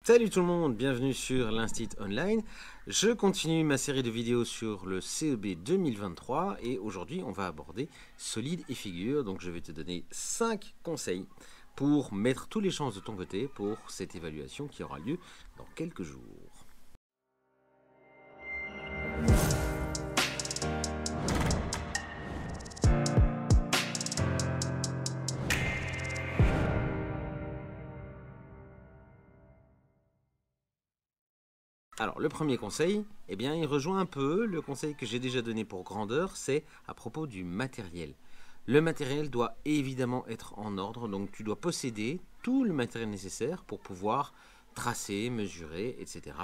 Salut tout le monde, bienvenue sur l'Instit Online. Je continue ma série de vidéos sur le CEB 2023 et aujourd'hui on va aborder solide et figure. Donc je vais te donner 5 conseils pour mettre tous les chances de ton côté pour cette évaluation qui aura lieu dans quelques jours. Alors le premier conseil, eh bien, il rejoint un peu le conseil que j'ai déjà donné pour grandeur, c'est à propos du matériel. Le matériel doit évidemment être en ordre, donc tu dois posséder tout le matériel nécessaire pour pouvoir tracer, mesurer, etc.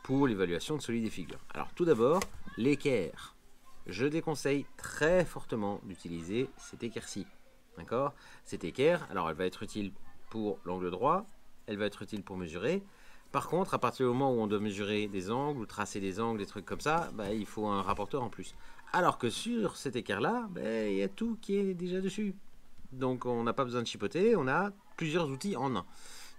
pour l'évaluation de solide et figure. Alors tout d'abord, l'équerre. Je déconseille très fortement d'utiliser cette équerre-ci. D'accord? Cette équerre, alors elle va être utile pour l'angle droit, elle va être utile pour mesurer. Par contre, à partir du moment où on doit mesurer des angles ou tracer des angles, des trucs comme ça, il faut un rapporteur en plus. Alors que sur cet équerre-là, il y a tout qui est déjà dessus. Donc on n'a pas besoin de chipoter, on a plusieurs outils en un.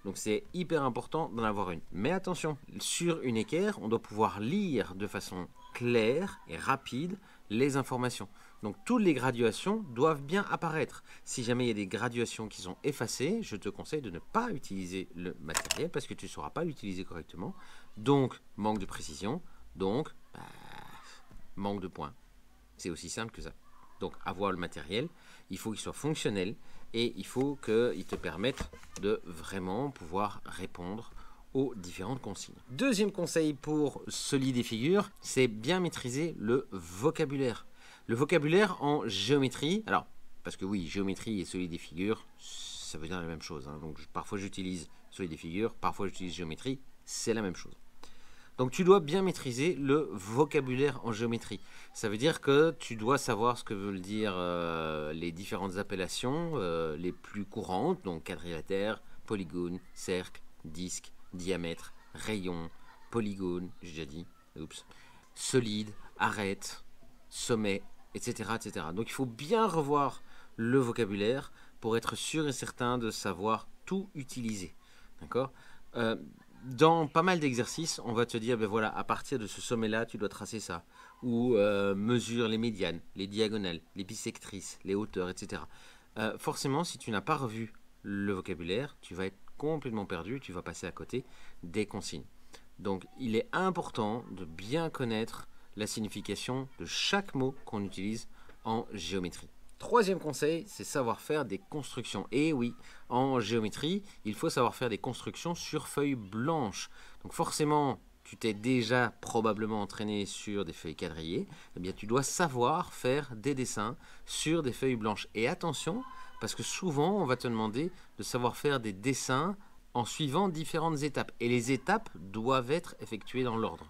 Donc c'est hyper important d'en avoir une. Mais attention, sur une équerre, on doit pouvoir lire de façon claire et rapide les informations. Donc toutes les graduations doivent bien apparaître. Si jamais il y a des graduations qui sont effacées, je te conseille de ne pas utiliser le matériel parce que tu ne sauras pas l'utiliser correctement. Donc manque de précision, donc manque de points. C'est aussi simple que ça. Donc avoir le matériel, il faut qu'il soit fonctionnel et il faut qu'il te permette de vraiment pouvoir répondre aux différentes consignes. Deuxième conseil pour solide et figure, c'est bien maîtriser le vocabulaire. Le vocabulaire en géométrie, alors, parce que oui, géométrie et solide et figure, ça veut dire la même chose. Donc parfois j'utilise solide et figure, parfois j'utilise géométrie, c'est la même chose. Donc tu dois bien maîtriser le vocabulaire en géométrie. Ça veut dire que tu dois savoir ce que veulent dire les différentes appellations les plus courantes, donc quadrilatère, polygone, cercle, disque, diamètre, rayon, polygone, j'ai déjà dit, oups, solide, arête, sommet, etc., etc. Donc il faut bien revoir le vocabulaire pour être sûr et certain de savoir tout utiliser. D'accord ? Dans pas mal d'exercices, on va te dire, voilà, à partir de ce sommet-là, tu dois tracer ça. Ou mesure les médianes, les diagonales, les bissectrices, les hauteurs, etc. Forcément, si tu n'as pas revu le vocabulaire, tu vas être complètement perdu, tu vas passer à côté des consignes. Donc, il est important de bien connaître la signification de chaque mot qu'on utilise en géométrie. Troisième conseil, c'est savoir faire des constructions. Et oui, en géométrie, il faut savoir faire des constructions sur feuilles blanches. Donc forcément, tu t'es déjà probablement entraîné sur des feuilles quadrillées. Eh bien, tu dois savoir faire des dessins sur des feuilles blanches. Et attention, parce que souvent, on va te demander de savoir faire des dessins en suivant différentes étapes. Et les étapes doivent être effectuées dans l'ordre.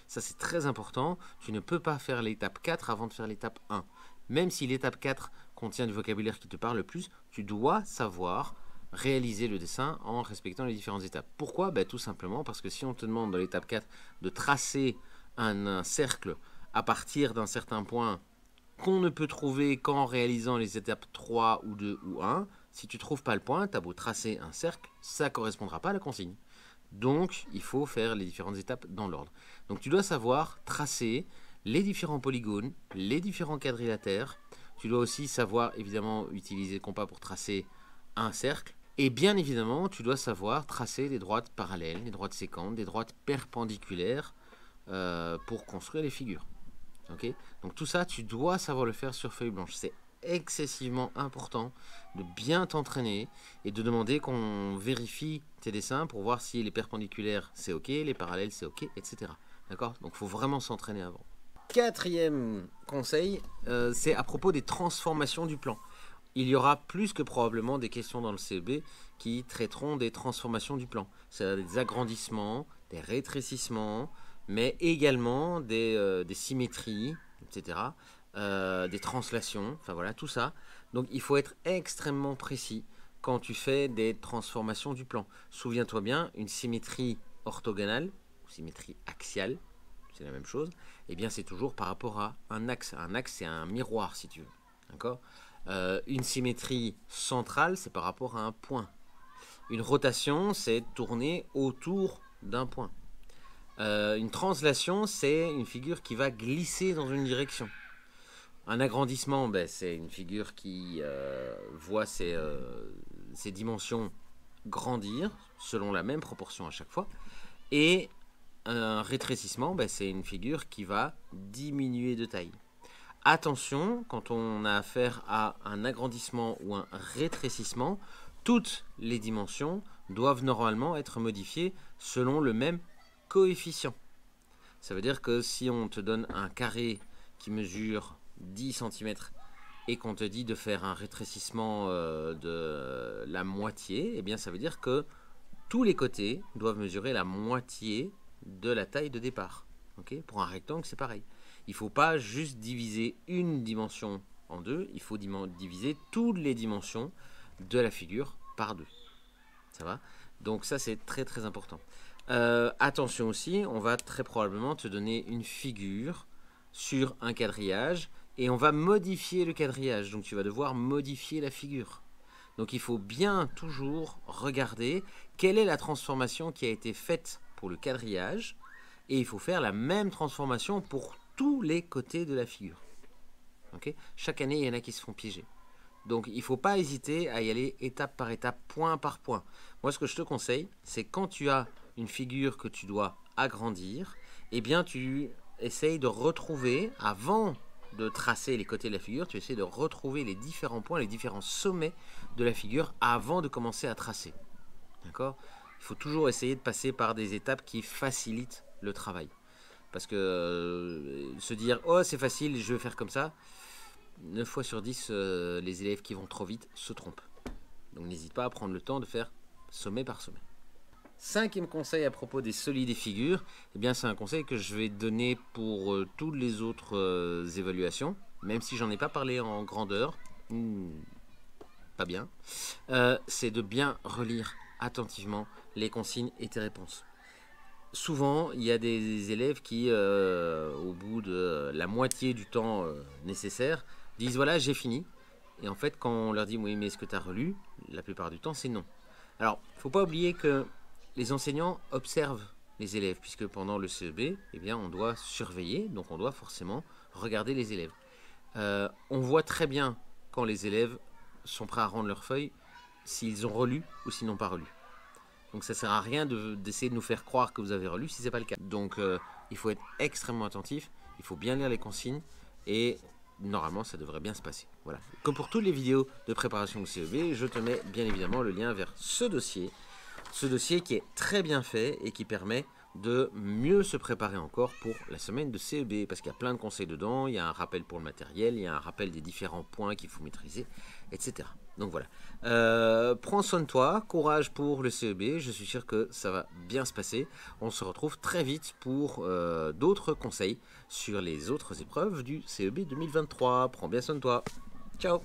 Ça, c'est très important. Tu ne peux pas faire l'étape 4 avant de faire l'étape 1. Même si l'étape 4 contient du vocabulaire qui te parle le plus, tu dois savoir réaliser le dessin en respectant les différentes étapes. Pourquoi ? Tout simplement parce que si on te demande dans l'étape 4 de tracer un cercle à partir d'un certain point qu'on ne peut trouver qu'en réalisant les étapes 3 ou 2 ou 1, si tu ne trouves pas le point, tu as beau tracer un cercle, ça ne correspondra pas à la consigne. Donc, il faut faire les différentes étapes dans l'ordre. Donc, tu dois savoir tracer les différents polygones, les différents quadrilatères. Tu dois aussi savoir, évidemment, utiliser le compas pour tracer un cercle. Et bien évidemment, tu dois savoir tracer des droites parallèles, des droites sécantes, des droites perpendiculaires pour construire les figures. Okay ? Donc tout ça, tu dois savoir le faire sur feuille blanche. C'est excessivement important de bien t'entraîner et de demander qu'on vérifie tes dessins pour voir si les perpendiculaires c'est ok, les parallèles c'est ok, etc. D'accord ? Donc il faut vraiment s'entraîner avant. Quatrième conseil, c'est à propos des transformations du plan. Il y aura plus que probablement des questions dans le CEB qui traiteront des transformations du plan. C'est-à-dire des agrandissements, des rétrécissements, mais également des symétries, etc., des translations, enfin voilà, tout ça. Donc il faut être extrêmement précis quand tu fais des transformations du plan. Souviens-toi bien, une symétrie orthogonale, ou symétrie axiale, c'est la même chose, eh bien c'est toujours par rapport à un axe. Un axe, c'est un miroir, si tu veux. D'accord ? Une symétrie centrale, c'est par rapport à un point. Une rotation, c'est tourner autour d'un point. Une translation, c'est une figure qui va glisser dans une direction. Un agrandissement, ben, c'est une figure qui voit ses dimensions grandir selon la même proportion à chaque fois. Et un rétrécissement, ben, c'est une figure qui va diminuer de taille. Attention, quand on a affaire à un agrandissement ou un rétrécissement, toutes les dimensions doivent normalement être modifiées selon le même coefficient. Ça veut dire que si on te donne un carré qui mesure 10 cm et qu'on te dit de faire un rétrécissement de la moitié, eh bien ça veut dire que tous les côtés doivent mesurer la moitié de la taille de départ. Okay, pour un rectangle, c'est pareil. Il ne faut pas juste diviser une dimension en deux, il faut diviser toutes les dimensions de la figure par deux. Ça va? Donc ça, c'est très très important. Attention aussi, on va très probablement te donner une figure sur un quadrillage et on va modifier le quadrillage. Donc tu vas devoir modifier la figure. Donc il faut bien toujours regarder quelle est la transformation qui a été faite pour le quadrillage et il faut faire la même transformation pour tous les côtés de la figure. Okay? Chaque année, il y en a qui se font piéger. Donc il ne faut pas hésiter à y aller étape par étape, point par point. Moi, ce que je te conseille, c'est quand tu as une figure que tu dois agrandir, eh bien tu essayes de retrouver, avant de tracer les côtés de la figure, tu essaies de retrouver les différents points, les différents sommets de la figure avant de commencer à tracer. D'accord? Il faut toujours essayer de passer par des étapes qui facilitent le travail. Parce que se dire « Oh, c'est facile, je vais faire comme ça », 9 fois sur 10, les élèves qui vont trop vite se trompent. Donc n'hésite pas à prendre le temps de faire sommet par sommet. Cinquième conseil à propos des solides et figures, eh bien c'est un conseil que je vais donner pour toutes les autres évaluations, même si j'en ai pas parlé en grandeur, pas bien, c'est de bien relire attentivement les consignes et tes réponses. Souvent, il y a des élèves qui, au bout de la moitié du temps nécessaire, disent voilà, j'ai fini. Et en fait, quand on leur dit oui, mais est-ce que tu as relu? La plupart du temps, c'est non. Alors, il ne faut pas oublier que les enseignants observent les élèves, puisque pendant le CEB, eh bien, on doit surveiller, donc on doit forcément regarder les élèves. On voit très bien quand les élèves sont prêts à rendre leur feuille, s'ils ont relu ou s'ils n'ont pas relu. Donc ça ne sert à rien d'essayer de nous faire croire que vous avez relu si ce n'est pas le cas. Donc il faut être extrêmement attentif, il faut bien lire les consignes et normalement ça devrait bien se passer. Voilà. Comme pour toutes les vidéos de préparation au CEB, je te mets bien évidemment le lien vers ce dossier qui est très bien fait et qui permet de mieux se préparer encore pour la semaine de CEB, parce qu'il y a plein de conseils dedans, il y a un rappel pour le matériel, il y a un rappel des différents points qu'il faut maîtriser, etc. Donc voilà. Prends soin de toi, courage pour le CEB, je suis sûr que ça va bien se passer. On se retrouve très vite pour d'autres conseils sur les autres épreuves du CEB 2023. Prends bien soin de toi. Ciao!